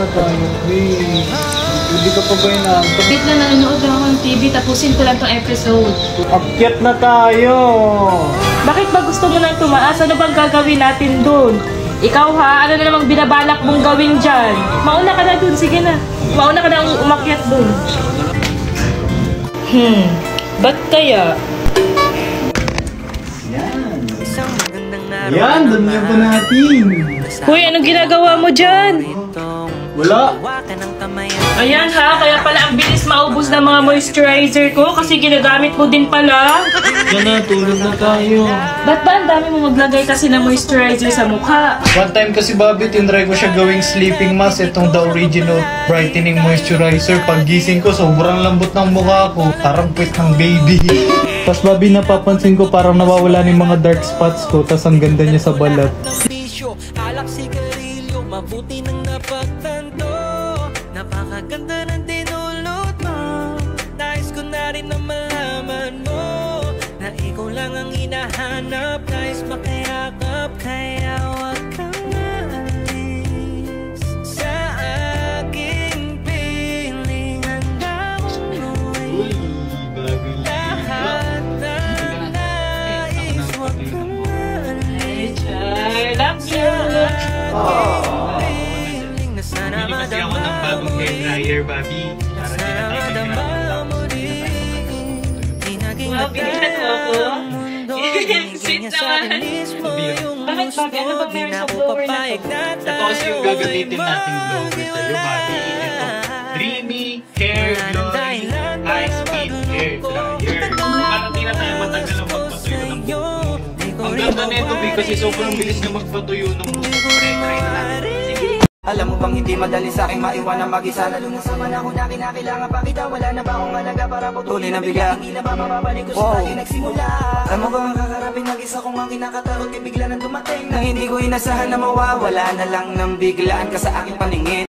na tayo, please. Hindi ka pa ba inaantok? Wait lang, nanonood lang ako ng TV. Tapusin ko lang tong episode. Akyat na tayo! Bakit ba gusto mo nang tumaas? Ano bang gagawin natin dun? Ikaw ha? Ano na namang binabalak mong gawin dyan? Mauna ka na dun. Sige na. Mauna ka na umakyat dun. Ba't kaya? Yan, dun niya pa natin. Hoy, anong ginagawa mo dyan? Wala. Ayan ha, kaya pala ang bilis maubos ng mga moisturizer ko kasi ginagamit mo din pala. Yan na, tulog na tayo. Ba't ba ang dami mo maglagay kasi ng moisturizer sa mukha? One time kasi, Bobby, tinry ko siya gawing sleeping mask. Itong the original brightening moisturizer. Pag gising ko, sobrang lambot ng mukha ko. Parang puwet ng baby. Tapos, Bobby, napapansin ko parang nawawala ng mga dark spots ko. Tapos ang ganda niya sa balat. Alak sigarilyo, mabuti nang napagtanto. Napakaganda ng dinulot mo. Nais ko na rin na malaman mo na ikaw lang ang hinahanap. Nais makayakap, kaya wag kang naalis. Sa aking piling, handa kong gawin lahat na nais. Wag kang naalis. I love you! Bili kasi ako ng bagong hair dryer, Bobby. Para di na tayo mahirapan. Wow, binigyan mo ako? Sweet naman! Bakit ba? Ano ba meron sa blower na to? Ito kasi yung gagamitin nating blower sa'yo, Bobby. Ito, Dreamy Hair Glory High Speed Hair Dryer. Para di na tayo matagal ang magpatuyo ng buhok mo. Ang ganda na ito, kasi sobrang bilis na magpatuyo ng buhok mo. Try na natin. Sige. Alam mo bang hindi madali sa aking maiwanan mag-isa. Lalo na sa panahon na kinakailangan pa kita. Wala na ba akong halaga para putulin ang bigla? Hindi na ba mababalik ko sa tayo nagsimula? Alam mo ba ang kakarapin mag-isa kung ang kinakatakot kay bigla nang dumating na hindi ko inasahan na mawawala na lang ng biglaan ka sa aking paningin.